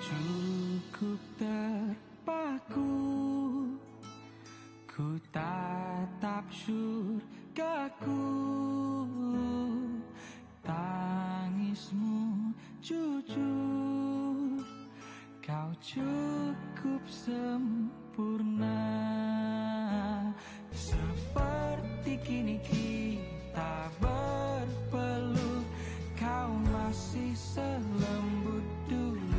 Cukup terpaku, ku tatap surgaku. Tangismu jujur, kau cukup sempurna. Seperti kini kita berpeluk, kau masih selembut dulu.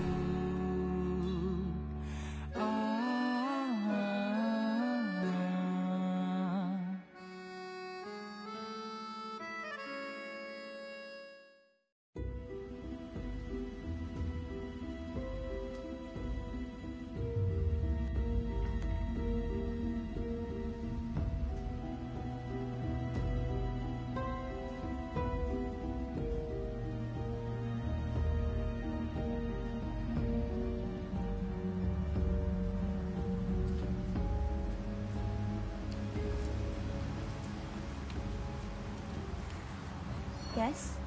Yes?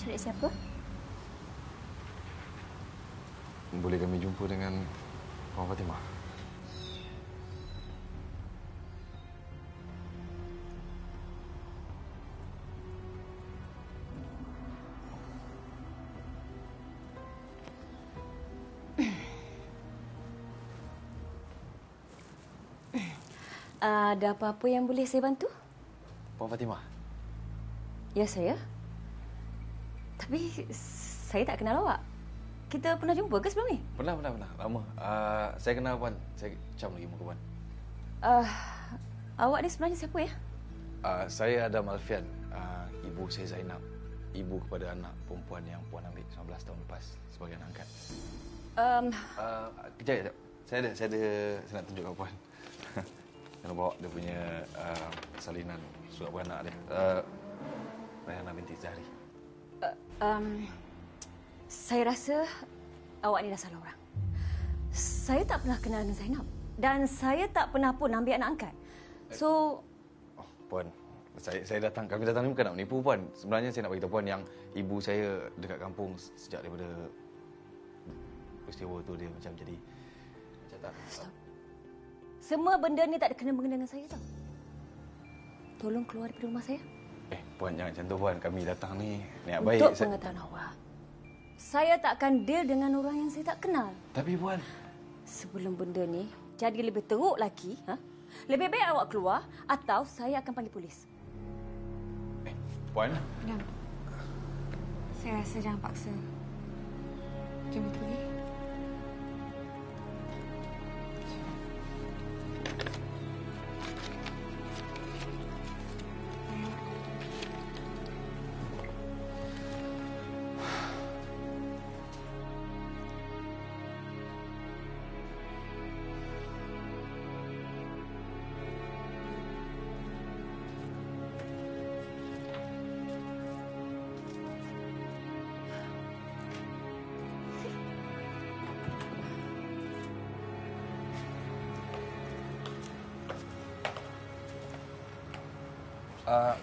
Cari siapa? Boleh kami jumpa dengan Puan Fatimah? Ada apa-apa yang boleh saya bantu? Puan Fatimah? Ya, saya. Tapi saya tak kenal awak. Kita pernah jumpa ke sebelum ni? Pernah. Lama. Saya kenal Puan. Saya cam lagi muka Puan. Awak ni sebenarnya siapa ya? Saya Adam Alfian. Ibu saya Zainab. Ibu kepada anak perempuan yang Puan ambil 19 tahun lepas sebagai anak angkat. Kejap. Saya nak tunjukkan Puan. Jangan bawa dia punya salinan surat beranak dia. Rayhana binti Zahri. Saya rasa awak ni dah salah orang. Saya tak pernah kenal dengan Zainab. Dan saya tak pernah pun ambil anak angkat. So... Puan, kami datang ni bukan nak menipu Puan. Sebenarnya saya nak beritahu Puan yang ibu saya dekat kampung sejak daripada peristiwa tu dia macam jadi... Macam tak... Stop. Semua benda ni tak ada kena-mengena dengan saya tau. Tolong keluar daripada rumah saya. Puan jangan macam tu Puan. Kami datang ni niat baik. Untuk pengetahuan awak, saya tak akan deal dengan orang yang saya tak kenal. Tapi Puan... Sebelum benda ni jadi lebih teruk lagi, lebih baik awak keluar atau saya akan panggil polis. Puan? Adam, saya rasa jangan paksa. Jom kita pergi.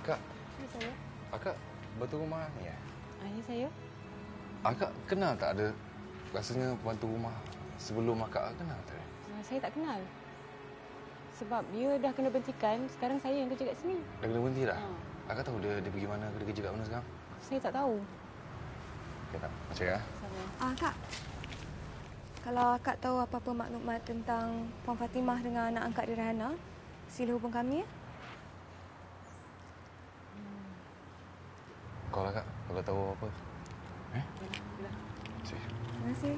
Kak. Ya, saya. Akak bantu rumah ni ya? Ya, saya. Akak kenal tak ada rasanya bantu rumah sebelum akak kenal tak? Saya tak kenal. Sebab dia dah kena berhentikan, sekarang saya yang kerja kat sini. Dah kena berhenti dah? Akak tahu dia pergi mana, dia kerja kat mana sekarang? Saya tak tahu. Okey tak? Macam ya? Kak. Kalau akak tahu apa-apa maklumat tentang Puan Fatimah dengan anak angkat dia Rayhana, sila hubung kami ya. Call lah Kak, kalau tahu apa. Terima kasih.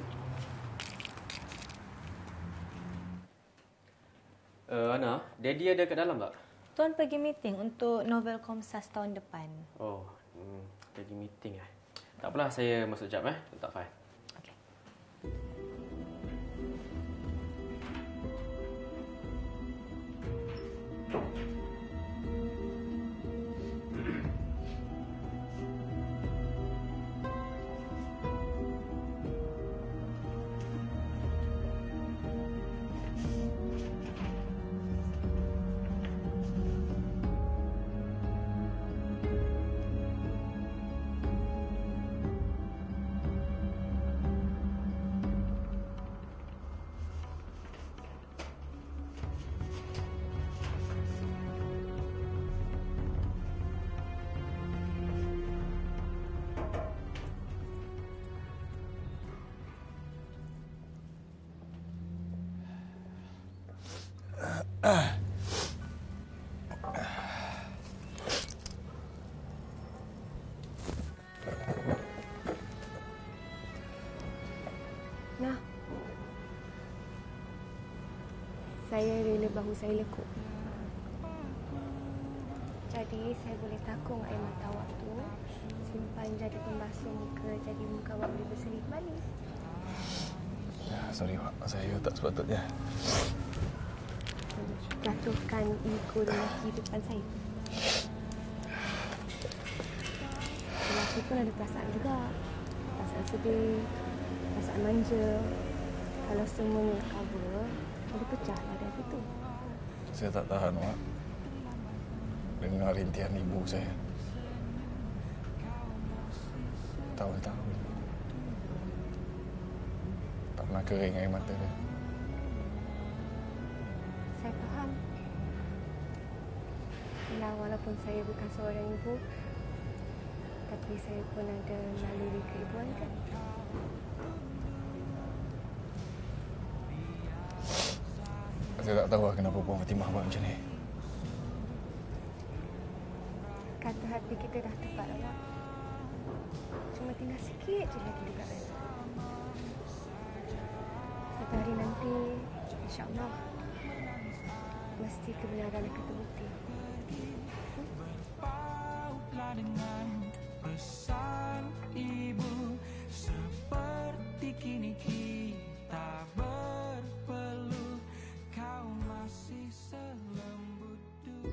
Ana, Daddy ada kat dalam tak? Tuan pergi meeting untuk novel Komsas tahun depan. Oh, pergi meeting eh. Tak apalah, saya masuk sekejap letak file. Okey. saya rela bahu saya lekuk. Jadi saya boleh takung air mata awak tu, simpan jadi pembasuh muka, jadi muka awak boleh berseri kembali. Ya, sorry Wak. Saya tak sepatutnya. Jatuhkan ego lelaki depan saya. Lelaki pun ada perasaan juga. Perasaan sedih, perasaan manja. Kalau semuanya cover, boleh pecah lah dari itu. Saya tak tahan, Wak. Dengar rintihan ibu saya. Tahun-tahun. Tak pernah kering air mata dia. Saya faham. Nah, walaupun saya bukan seorang ibu, tapi saya pun ada naluri keibuan kan. Saya tak tahu lah kenapa Puan Fatimah buat macam ni. Kata hati kita dah tepat, awak. Cuma tinggal sikit je lagi dekat rasa. Satu hari nanti, insya-Allah, mesti kebenaran akan terbukti. Berpautlah dengan pesan ibu, seperti kini kita berpeluh, kau masih selembut dulu.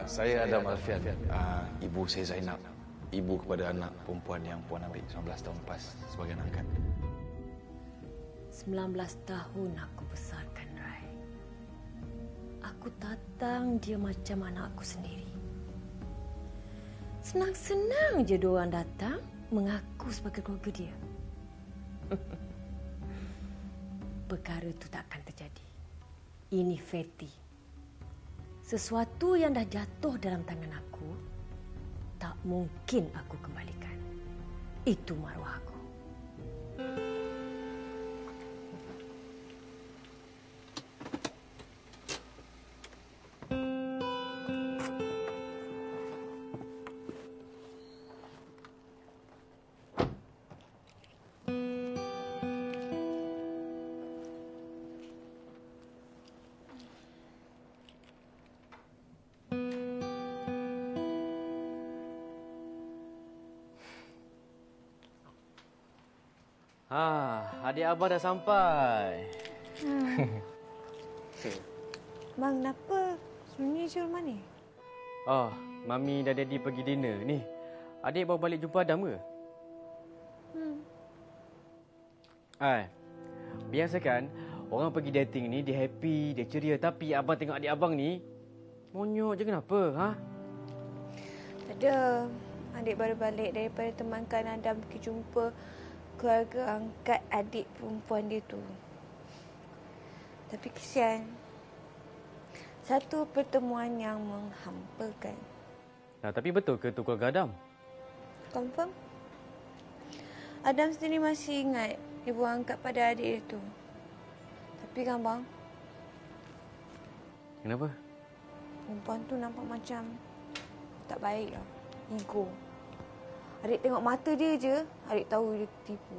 Saya Adam Alfian. Ibu saya Zainab. Ibu kepada anak perempuan yang Puan ambil 19 tahun lepas sebagai anak angkat. 19 tahun aku besarkan Rai. Aku tatang dia macam anak aku sendiri. Senang-senang je diorang datang mengaku sebagai keluarga dia. Perkara itu takkan terjadi. Ini Feti. Sesuatu yang dah jatuh dalam tangan aku, tak mungkin aku kembalikan. Itu maruah aku. Adik abang dah sampai. Bang, kenapa sunyi je rumah ni? Oh, Mami dan Daddy pergi dinner ni. Adik baru balik jumpa Adam ke? Biasa kan, orang pergi dating ni dia happy, dia ceria. Tapi abang tengok adik abang ni, monyok je kenapa? Tak ada. Adik baru balik daripada temankan Adam pergi jumpa keluarga angkat adik perempuan dia tu. Tapi kesian. Satu pertemuan yang menghampakan. Tapi betul ke tu keluarga Adam? Confirm? Adam sendiri masih ingat ibu angkat pada adik dia tu. Tapi kan bang, Kenapa? perempuan tu nampak macam tak baik lah. Ego. Adik tengok mata dia je, adik tahu dia tipu.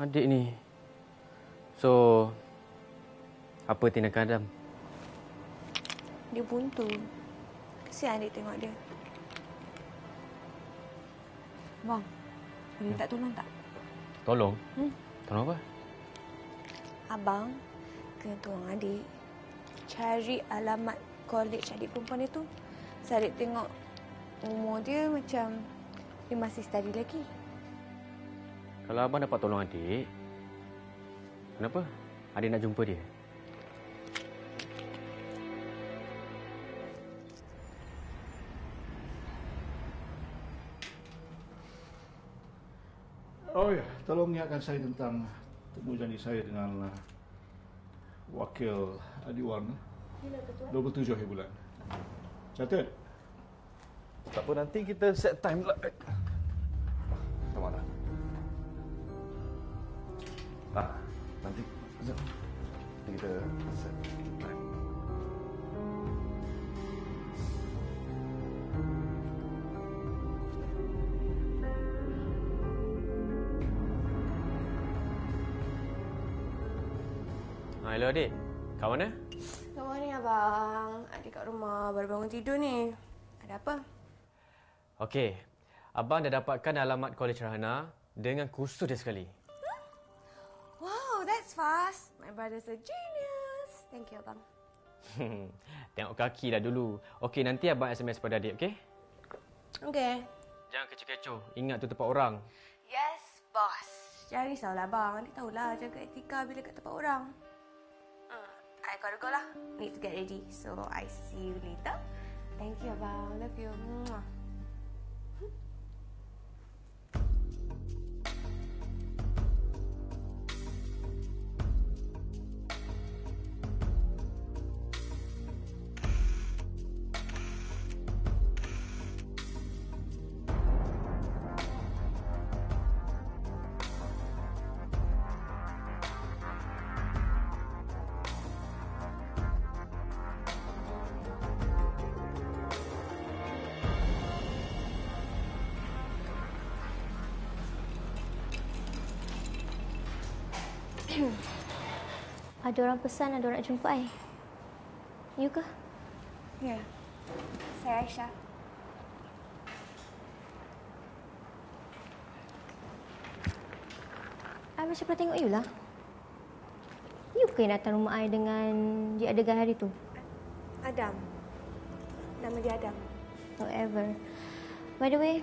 Adik ni. So, apa tindakan Adam? Dia buntu. Kesian adik tengok dia. Bang, boleh minta tolong tak? Tolong? Tolong apa? Abang kena tolong adik cari alamat college adik perempuan dia tu. Saya adik tengok umur dia macam dia masih study lagi. Kalau abang dapat tolong adik, kenapa? Adik nak jumpa dia. Oh ya, tolong ingatkan saya tentang temu janji saya dengan wakil Adiwan 27 hari bulan. Catat. Tak apa, nanti kita set time pula. Tak marah. Nanti kita set time. Hello adik. Kat mana? Kat mana abang? Adik kat rumah, baru bangun tidur ni. Ada apa? Okey. Abang dah dapatkan alamat Kolej Rahana dengan kursus dia sekali. Wow, that's fast. My brother's a genius. Thank you, abang. Tengok kaki dah dulu. Okey, nanti abang SMS pada adik, okey? Okay. Jangan kecoh-kecoh. Ingat tu tempat orang. Yes, boss. Jangan risaulah, abang. Adik tahulah jaga etika bila kat tempat orang. I gotta go lah. Need to get ready. So, I see you later. Thank you, abang. Love you. Mwah. Ada orang pesan ada orang nak jumpa I. You ke? Ya. Saya Aisyah. I macam pernah tengok you lah. You ke yang datang rumah I dengan dia adegan hari tu? Adam. Nama dia Adam. Whatever. By the way,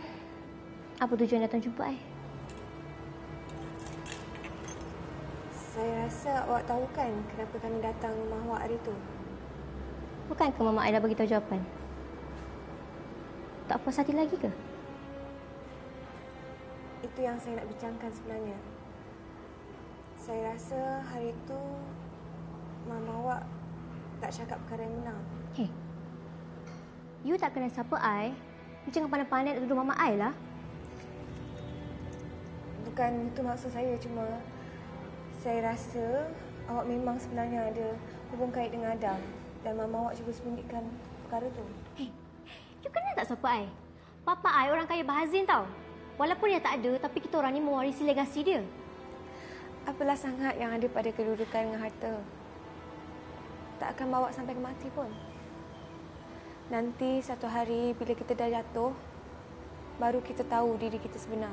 apa tujuan datang jumpa I? Saya rasa awak tahu kan kenapa kami datang rumah awak hari tu? Bukankah Mama I dah bagi tahu jawapan? Tak puas hati lagi ke? Itu yang saya nak bincangkan sebenarnya. Saya rasa hari itu Mama awak tak cakap perkara yang benar. Hey, you tak kenal siapa I. You jangan pandai-pandai nak tuduh Mama I lah. Bukan itu maksud saya, cuma saya rasa awak memang sebenarnya ada hubung kait dengan Adam dan Mama awak cuba sembunyikan perkara tu. Hey, you kenal tak siapa I? Papa I orang kaya Bahazin tau. Walaupun dia tak ada, tapi kita orang ni mewarisi legasi dia. Apalah sangat yang ada pada kedudukan dengan harta. Tak akan bawa sampai ke mati pun. Nanti satu hari bila kita dah jatuh, baru kita tahu diri kita sebenar.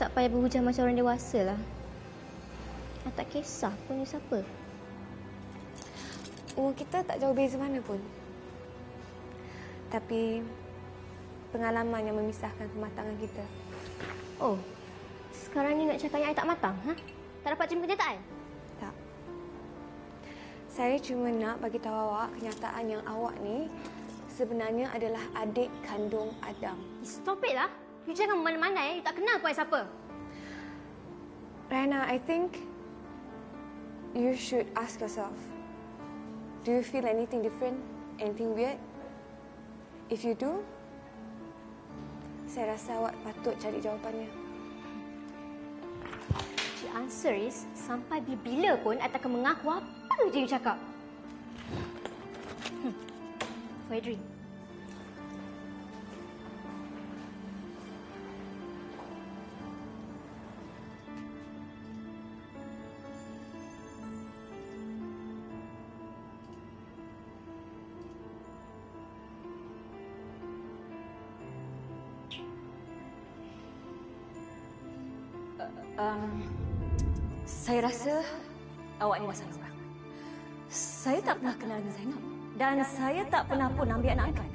Tak payah berhujah macam orang dewasa lah. I tak kisah pun you siapa. Umur kita tak jauh beza mana pun. Tapi pengalaman yang memisahkan kematangan kita. Oh, sekarang ni nak cakap yang I tak matang, ha? Tak dapat terima kenyataan? Tak. Saya cuma nak bagi tahu awak kenyataan yang awak ni sebenarnya adalah adik kandung Adam. Stop it lah. You jangan memandai-mandai. You tak kenal pun I siapa. Rana, I think you should ask yourself. Do you feel anything different? Anything weird? If you do, saya rasa awak patut cari jawapannya. The answer is, sampai bila-bila pun I takkan mengaku apa je you cakap. For a drink. Saya rasa awak ni dah salah orang. Saya tak pernah kenal dengan Zainab. Dan saya tak pernah pun ambil anak angkat.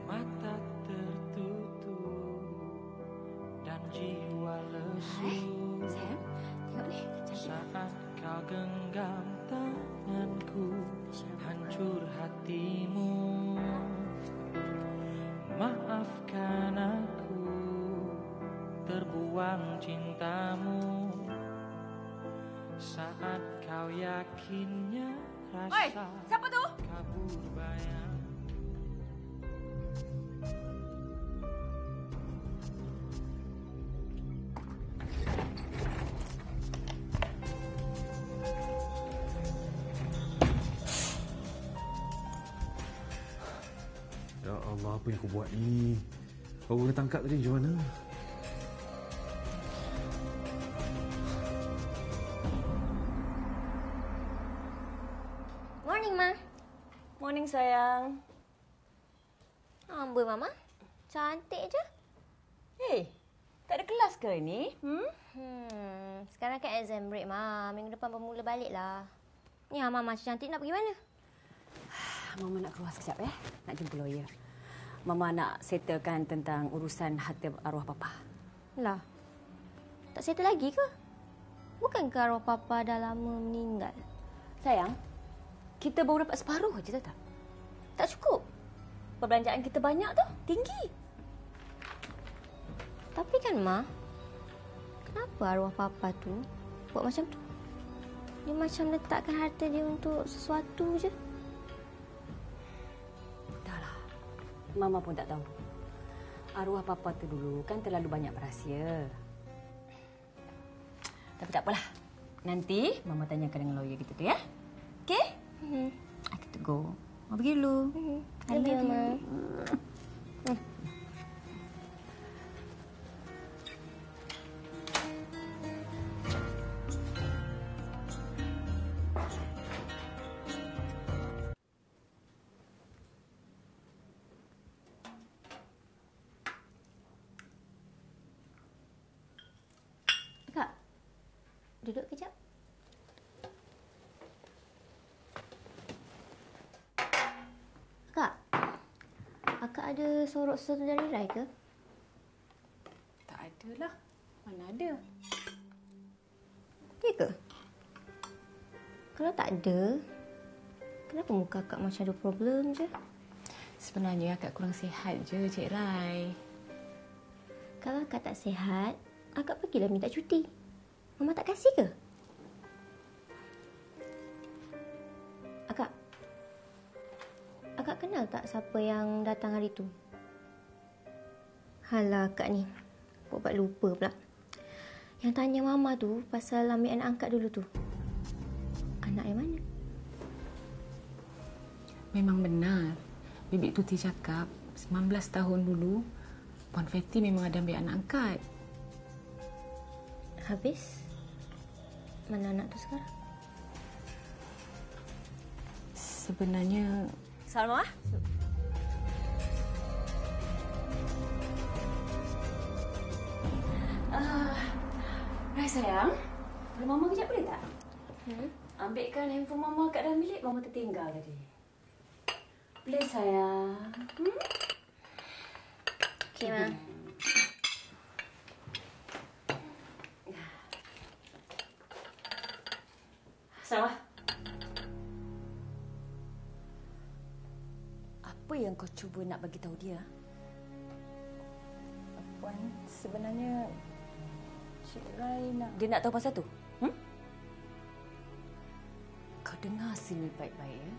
Mata tertutup dan jiwa lesu. Sam, tengok ni. Saat kau genggam tanganku, hancur hatimu. Maafkan aku, terbuang cintamu. Kau yakinnya Oi, rasa siapa tu? kabur bayang. Ya Allah, apa yang kau buat ni? Kau kena tangkap tadi macam mana? Morning, Ma. Morning, sayang. Amboi, Mama. Cantik je. Hey, tak ada kelas ke ini? Sekarang kan exam break, Ma. Minggu depan bermula balik lah. Ni Mama macam cantik nak pergi mana? Mama nak keluar sekejap nak jumpa lawyer. Mama nak settlekan tentang urusan harta arwah papa. Lah, tak settle lagi ke? Bukankah arwah Papa dah lama meninggal? Sayang, kita baru dapat separuh aja tak? Tak cukup. Perbelanjaan kita banyak tu, tinggi. Tapi kan, Ma, kenapa arwah Papa tu buat macam tu? Dia macam letakkan harta dia untuk sesuatu je. Entahlah. Mama pun tak tahu. Arwah Papa tu dulu kan terlalu banyak rahsia. Tapi tak apalah. Nanti Mama tanyakan dengan lawyer kita tu ya. Okey? I kita go. Mama pergi dulu. I love you, Ma. Kak, duduk kejap. Kak, Akak ada sorok sesuatu dari Rai ke? Tak ada lah. Mana ada? Ya ke? Kalau tak ada, kenapa muka Akak macam ada problem je? Sebenarnya akak kurang sihat je, Cik Rai. Kalau Akak tak sihat, Akak pergilah minta cuti. Mama tak kasih ke? Akak kenal tak siapa yang datang hari tu? Halah Akak ni, buat lupa pula. Yang tanya Mama tu pasal ambil anak angkat dulu tu. Anak yang mana? Memang benar. Bibik Tuti cakap 19 tahun dulu Puan Fatty memang ada ambil anak angkat. Habis? Mana anak tu sekarang? Sebenarnya... Salma? Rai sayang, boleh Mama kejap boleh tak? Ambilkan handphone Mama kat dalam bilik. Mama tertinggal tadi. Boleh sayang? Okey, Ma. Salma. Apa yang kau cuba nak bagi tahu dia? Puan, sebenarnya Cik Rai nak... Dia nak tahu pasal tu? Kau dengar sini baik-baik ya.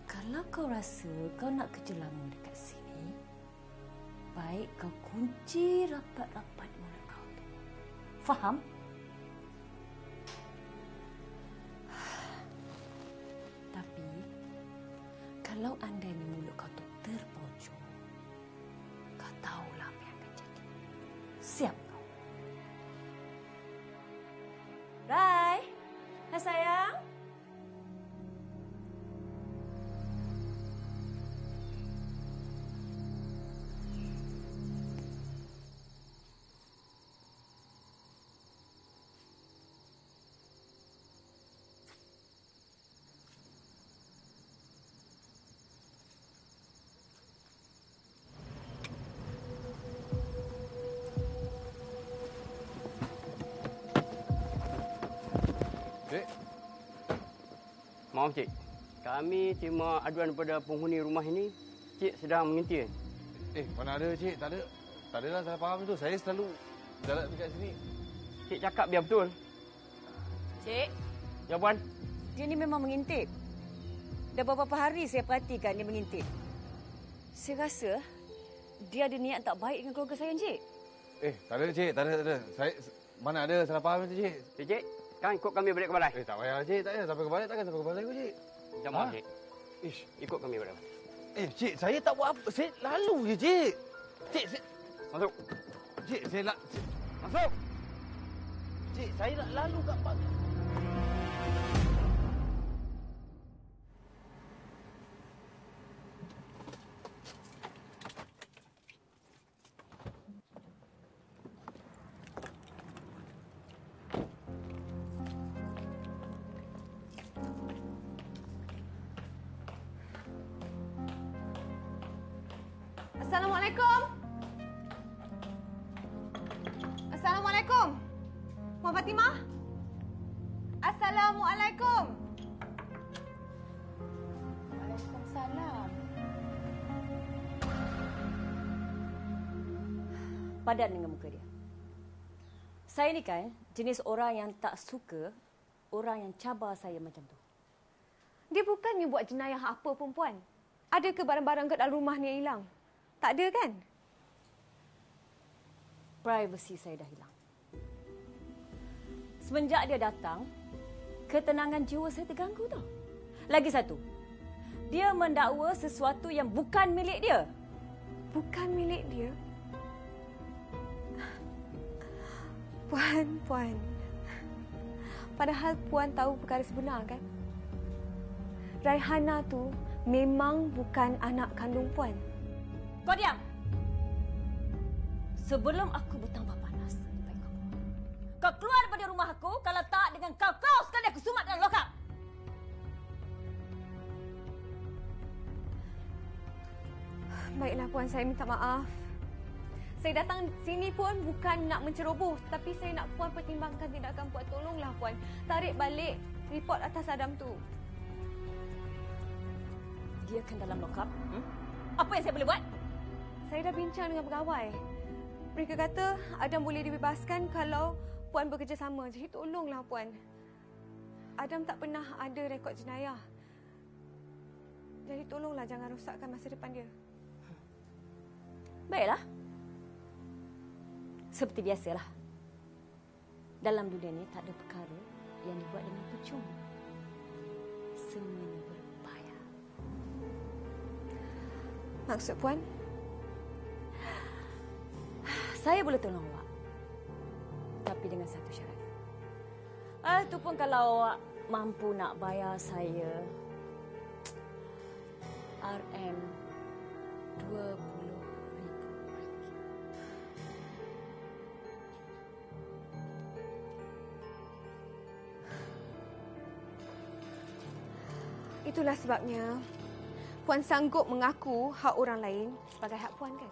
Kalau kau rasa kau nak kerja lama dekat sini, baik kau kunci rapat-rapat mulut kau tu. Faham? Tapi, kalau andainya mulut kau tu terbocor, kau tahulah apa yang akan jadi. Siap kau? Rai? Hai sayang? Maaf cik, kami terima aduan daripada penghuni rumah ini. Cik sedang mengintai. Mana ada cik? Tak ada. Tak adalah, salah faham tu. Saya selalu jalan dekat sini. Cik cakap biar betul. Cik? Ya puan. Dia ni memang mengintip. Dah beberapa hari saya perhatikan dia mengintip. Saya rasa dia ada niat tak baik dengan keluarga saya, Encik. Tak ada, Cik. Tak ada. Saya mana ada salah faham tu, Cik. Cik, kan ikut kami balik ke balai. Tak payah, Cik. Tak payah. Sampai ke balai, takkan sampai ke balai kot, Cik. Macam mana, Cik? Ikut kami balik. Cik, saya tak buat apa. Saya lalu je, Cik. Cik, saya... Masuk. Cik, saya nak... Masuk. Cik, saya nak lalu kat pagi. Assalamualaikum. Assalamualaikum. Puan Fatimah? Assalamualaikum. Waalaikumsalam. Padan dengan muka dia. Saya ni kan jenis orang yang tak suka orang yang cabar saya macam tu. Dia bukannya buat jenayah apa pun, Puan. Ada ke barang-barang kat dalam rumah ni yang hilang? Tak ada kan? Privasi saya dah hilang. Semenjak dia datang, ketenangan jiwa saya terganggu tau. Lagi satu, dia mendakwa sesuatu yang bukan milik dia. Bukan milik dia? Puan. Padahal Puan tahu perkara sebenar kan? Raihana tu memang bukan anak kandung Puan. Kau diam! Sebelum aku bertambah panas, baik kau keluar. Kau keluar daripada rumah aku, kalau tak dengan kau sekali aku sumat dalam lokap. Baiklah Puan, saya minta maaf. Saya datang sini pun bukan nak menceroboh, tapi saya nak Puan pertimbangkan tindakan Puan. Tolonglah Puan, tarik balik report atas Adam tu. Dia kan dalam lokap. Apa yang saya boleh buat? Saya dah bincang dengan pegawai. Mereka kata Adam boleh dibebaskan kalau Puan bekerjasama. Jadi tolonglah Puan. Adam tak pernah ada rekod jenayah. Jadi tolonglah jangan rosakkan masa depan dia. Baiklah. Seperti biasalah. Dalam dunia ni tak ada perkara yang dibuat dengan percuma. Semuanya berbayar. Maksud Puan? Saya boleh tolong awak. Tapi dengan satu syarat. Itu pun kalau awak mampu nak bayar saya RM20,000. Itulah sebabnya Puan sanggup mengaku hak orang lain sebagai hak Puan kan?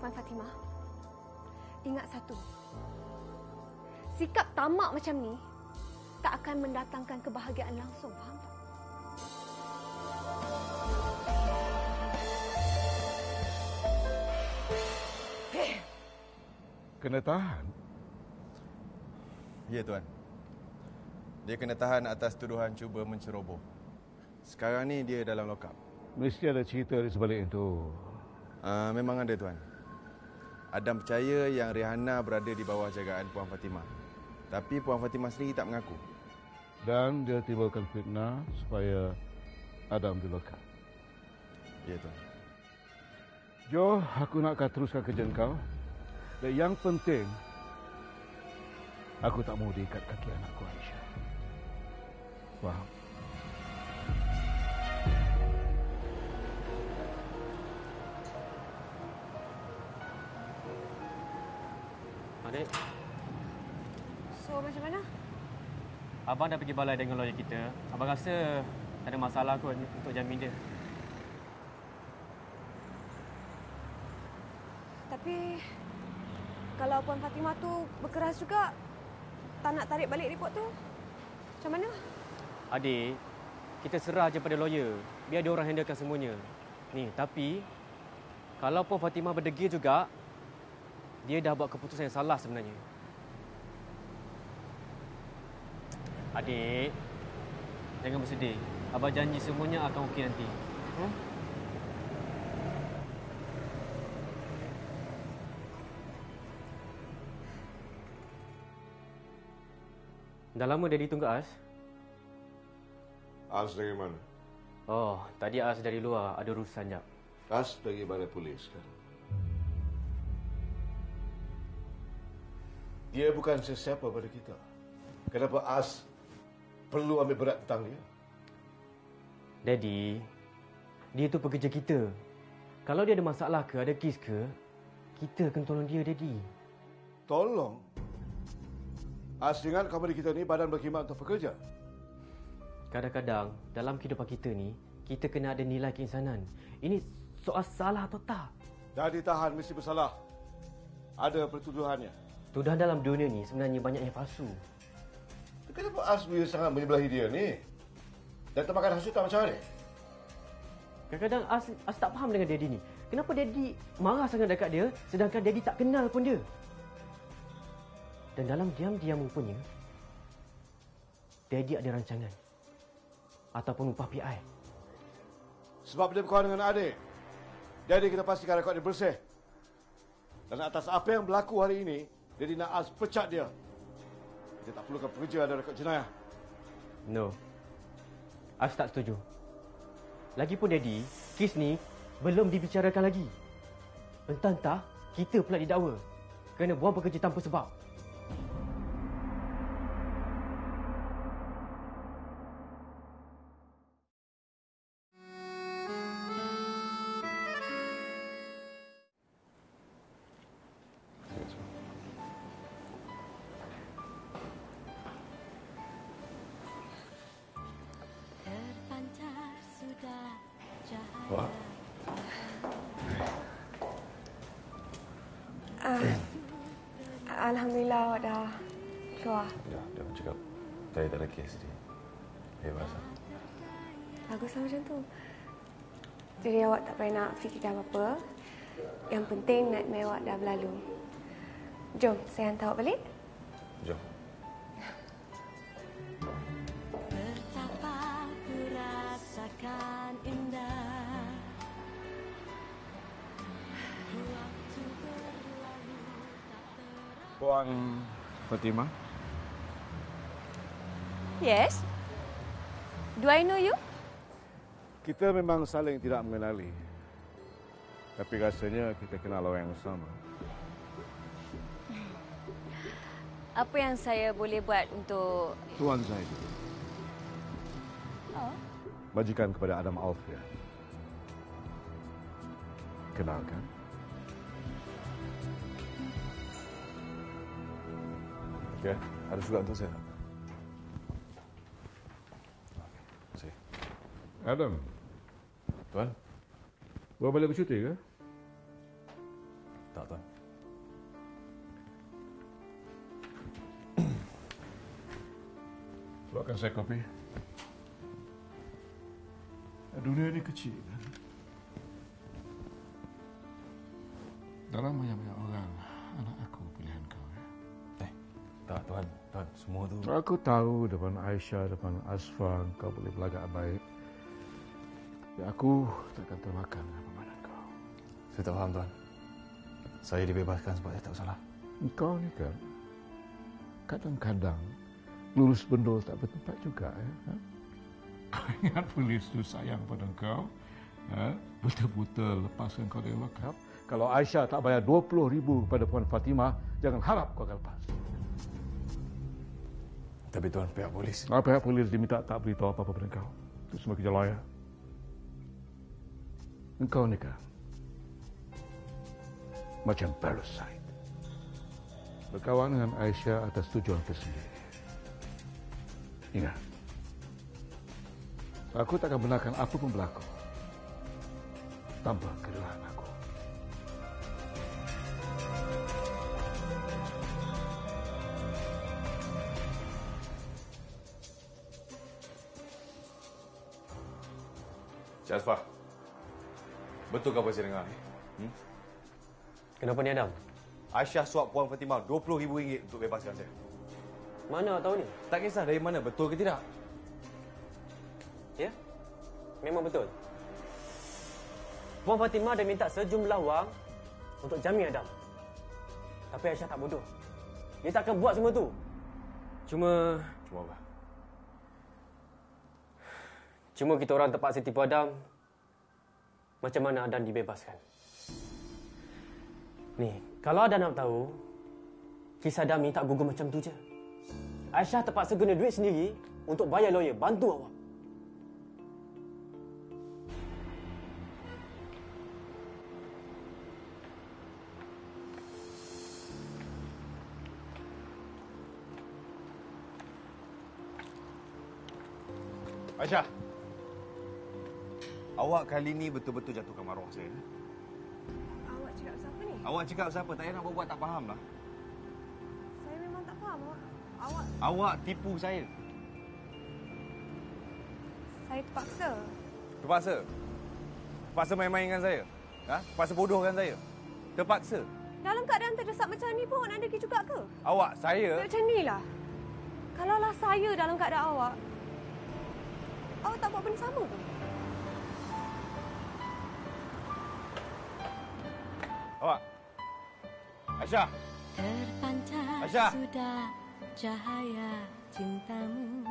Puan Fatimah, ingat satu. Sikap tamak macam ni tak akan mendatangkan kebahagiaan langsung, faham tak? Kena tahan. Ya, Tuan. Dia kena tahan atas tuduhan cuba menceroboh. Sekarang ni dia dalam lokap. Mesti ada cerita di sebalik itu. Memang ada, Tuan. Adam percaya yang Rihanna berada di bawah jagaan Puan Fatimah. Tapi Puan Fatimah sendiri tak mengaku. Dan dia timbulkan fitnah supaya Adam dilokap. Ya, Tuan. Jo, aku nak kau teruskan kerja kau. Dan yang penting, aku tak mau diikat kaki anakku Aisyah. Faham? Adik, So, macam mana? abang dah pergi balai dengan lawyer kita. Abang rasa tak ada masalah kot untuk jamin dia. Tapi, kalau Puan Fatimah tu berkeras juga, tak nak tarik balik report tu, macam mana? Adik, kita serah je pada lawyer. Biar dia orang handlekan semuanya. Ni, tapi kalau Puan Fatimah berdegil juga, dia dah buat keputusan yang salah sebenarnya. Adik, jangan bersedih. Abah janji semuanya akan okey nanti. Dah lama Daddy tunggu As? As dari mana? Oh, tadi As dari luar. Ada urusan jap. As pergi balai polis sekarang. Dia bukan sesiapa pada kita. Kenapa As perlu ambil berat tentang dia? Daddy, dia tu pekerja kita. Kalau dia ada masalah ke, ada kes ke, kita akan tolong dia, Daddy. Tolong? As ingat company kita ni badan berkhidmat untuk pekerja. Kadang-kadang dalam kehidupan kita ni, kita kena ada nilai keinsanan. Ini soal salah atau tak. Dah ditahan mesti bersalah. Ada pertuduhannya. Tuduhan dalam dunia ni sebenarnya banyak yang palsu. Kenapa As boleh sangat menyebelahi dia ni? Dan termakan hasutan macam mana? Kadang-kadang As tak faham dengan Daddy ni. Kenapa Daddy marah sangat dekat dia sedangkan Daddy tak kenal pun dia? Dan dalam diam-diam rupanya, Daddy ada rancangan. Ataupun upah PI. Sebab dia berkawan dengan adik. Jadi kita pastikan rekod dia bersih. Dan atas apa yang berlaku hari ini, Daddy nak As pecat dia. Kita tak perlukan pekerja ada rekod jenayah. No. As tak setuju. Lagipun Daddy, kes ni belum dibicarakan lagi. Entah-entah kita pula didakwa kerana buang pekerja tanpa sebab. Wah. Alhamdulillah awak dah keluar. Ya, dia pun cakap saya tak ada kes dia. Bebas. Baguslah macam tu. Jadi awak tak payah nak fikirkan apa-apa. Yang penting nightmare awak dah berlalu. Jom, saya hantar awak balik. Jom. Puan Fatimah? Yes. Do I know you? Kita memang saling tidak mengenali. Tapi rasanya kita kenal orang yang sama. Apa yang saya boleh buat untuk... Tuan Zaid. Oh. Majikan kepada Adam Alfian. Kenal kan? Ya, ada surat untuk saya. Okey. Adam. Tuan? Bawa balik bercuti ke? Tak, Tuan. Buatkan saya kopi. Dunia ini kecil kan? Dalam banyak-banyak orang, anak aku pilihan kau. Tak, Tuan. Tuan, semua tu... Aku tahu depan Aisyah, depan Asfan, kau boleh berlagak baik. Tapi aku takkan termakan dengan permainan kau. Saya tak faham, Tuan. Saya dibebaskan sebab saya tak bersalah. Kau ni kan, kadang-kadang lurus bendul tak bertempat juga. Kau ingat polis tu sayang pada kau? Betul-betul lepaskan kau dari lokap. Kalau Aisyah tak bayar 20,000 kepada Puan Fatimah, jangan harap kau akan lepas. Tapi Tuan, pihak polis... Pihak polis diminta tak beritahu apa-apa pada kau. Itu semua kerja lawyer. Engkau ni kan macam parasite. Berkawan dengan Aisyah atas tujuan tersendiri. Ingat, aku tak akan benarkan apa pun berlaku tanpa kerelaan aku. Cik Asfar, betul ke apa saya dengar ni? Kenapa ni, Adam? Aisyah suap Puan Fatimah RM20,000 untuk bebaskan saya. Mana awak tahu ni? Tak kisah dari mana, betul ke tidak? Ya? Memang betul. Puan Fatimah dah minta sejumlah wang untuk jamin Adam. Tapi Aisyah tak bodoh. Dia tak akan buat semua tu. Cuma apa? Cuma kita orang terpaksa tipu Adam. Macam mana Adam dibebaskan. Ni, kalau Adam nak tahu, kisah Adam ni tak gugur macam tu je. Aisyah terpaksa guna duit sendiri untuk bayar lawyer, bantu awak. Aisyah, awak kali ni betul-betul jatuhkan maruah saya. Awak cakap siapa ni? Awak cakap siapa? Tak payah nak buat tak faham lah. Saya memang tak faham. Awak tipu saya. Saya terpaksa. Terpaksa? Terpaksa main-main dengan saya? Ha? Terpaksa bodohkan saya? Terpaksa? Dalam keadaan terdesak macam ni pun awak nak degil juga ke? Awak, saya... Macam ni lah. Kalaulah saya dalam keadaan awak tak buat benda sama ke? Awak. Aisyah. Terpancar Aisyah. sudah cahaya cintamu,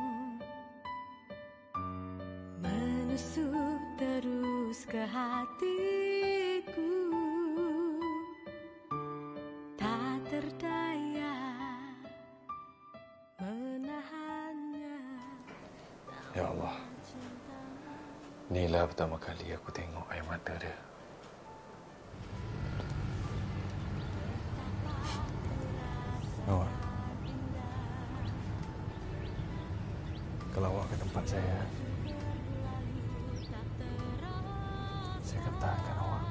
menusuk terus ke hatiku, tak terdaya menahannya. Ya Allah. Inilah pertama kali aku tengok air mata dia. Awak. Kalau awak ke tempat saya akan tahankan awak.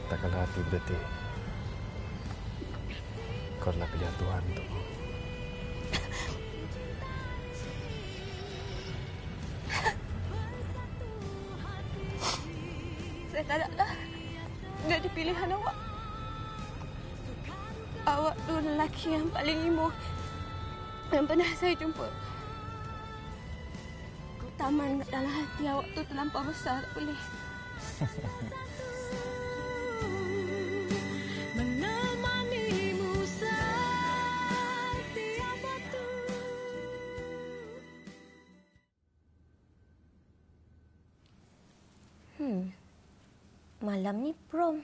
Tak kalah hati berdetik. Kau adalah pilihan Tuhan untukku. Saya tak nak jadi pilihan awak. Awak tu lelaki yang paling imoh yang pernah saya jumpa. Taman dalam hati awak tu terlampau besar, tak boleh. Malam ni prom.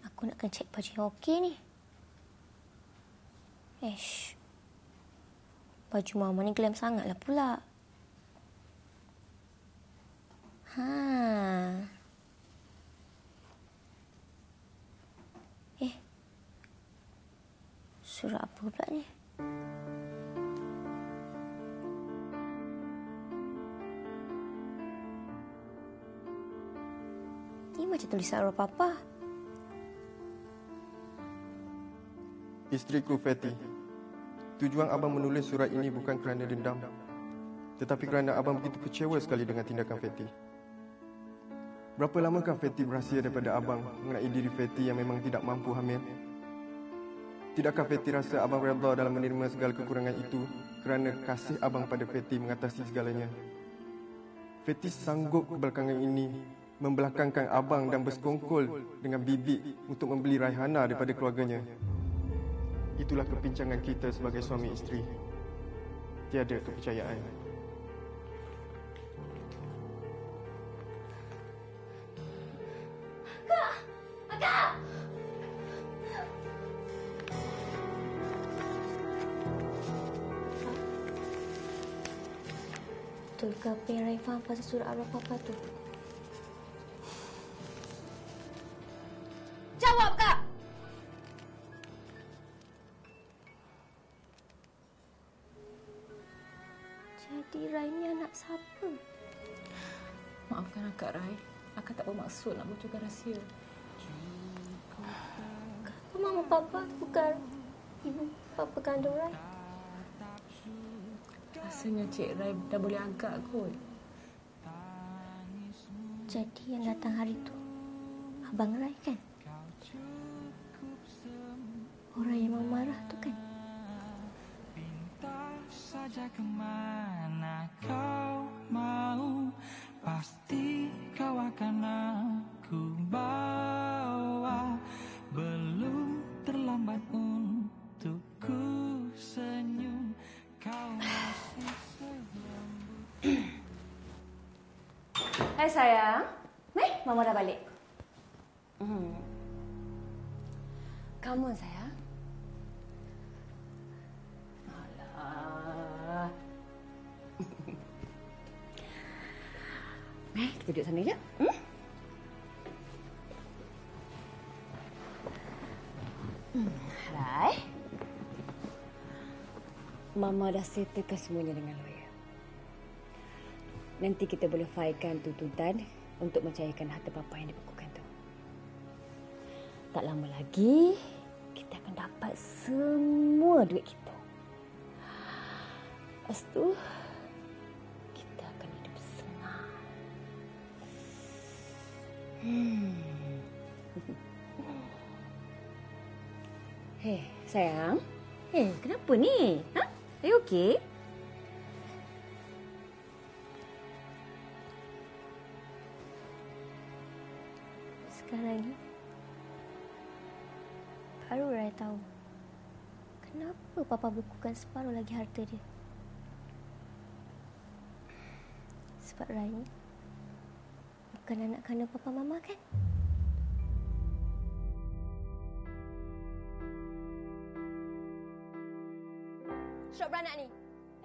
Aku nak kena cek baju yang okey ni. Baju mama ni glam sangatlah pula. Surat apa pula ni? Ini macam tulisan arwah papa. Isteriku Fatty, tujuan abang menulis surat ini bukan kerana dendam, tetapi kerana abang begitu kecewa sekali dengan tindakan Fatty. Berapa lamakah Fatty berahsia daripada abang mengenai diri Fatty yang memang tidak mampu hamil? Tidakkah Fatty rasa abang redha dalam menerima segala kekurangan itu kerana kasih abang pada Fatty mengatasi segalanya? Fatty sanggup kebelakangan ini membelakangkan abang dan bersekongkol dengan Bibi untuk membeli Raihana daripada keluarganya. Itulah kepincangan kita sebagai suami isteri. Tiada kepercayaan. Akak! Betul ke apa yang Rai faham pasal surat arwah papa tu? Jawab, Kak! Jadi Rai ni anak siapa? Maafkan akak, Rai. Akak tak bermaksud nak bocorkan rahsia. Kenapa Mama Papa bukan ibu Papa kandung Rai. Rasanya Cik Rai dah boleh agak kot. Jadi yang datang hari tu Abang Rai kan? Orang yang memang marah tu kan? Saja kemana kau mau, pasti kau akan aku bawa. Belum terlambat untuk ku senyum, kau masih selembut. Hai sayang. Mama dah balik. Come on sayang. Alah. Kita duduk sana je. Rai. Mama dah settlekan semuanya dengan lawyer. Nanti kita boleh filekan tuntutan untuk mencairkan harta papa yang dibekukan tu. Tak lama lagi, kita akan dapat semua duit kita. Lepas tu, kita akan hidup senang. Hei, sayang. Hei, kenapa ni? Ha? Are you okay? Sekarang ni baru Rai tahu kenapa Papa bekukan separuh lagi harta dia. Sebab Rai ni bukan anak kandung Papa Mama kan? Syok beranak ni.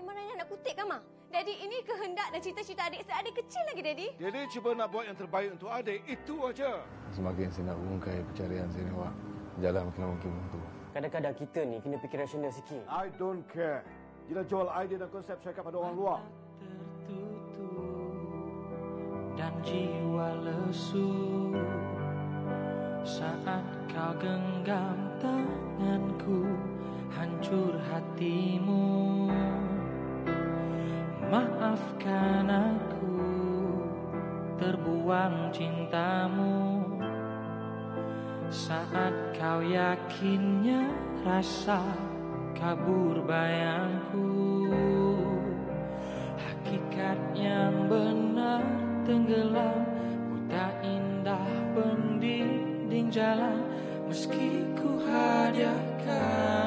Memang Rai nak kutip kan, Ma? Daddy, ini kehendak dan cita-cita adik saya. Adik kecil lagi, Daddy. Jadi cuba nak buat yang terbaik untuk adik, itu aja. Semakin saya nak ungkai pencarian saya ni, Wak, jalan makin lama makin buntu. Kadang-kadang kita ni kena fikir rasional sikit. I don't care. Gila jual idea dan konsep syarikat pada orang luar. Dan jiwa lesu saat kau genggam tanganku, hancur hatimu. Maafkan aku, terbuang cintamu. Saat kau yakinnya rasa kabur bayangku. Hakikat yang benar tenggelam, buta indah pendinding jalan. Meski ku hadiahkan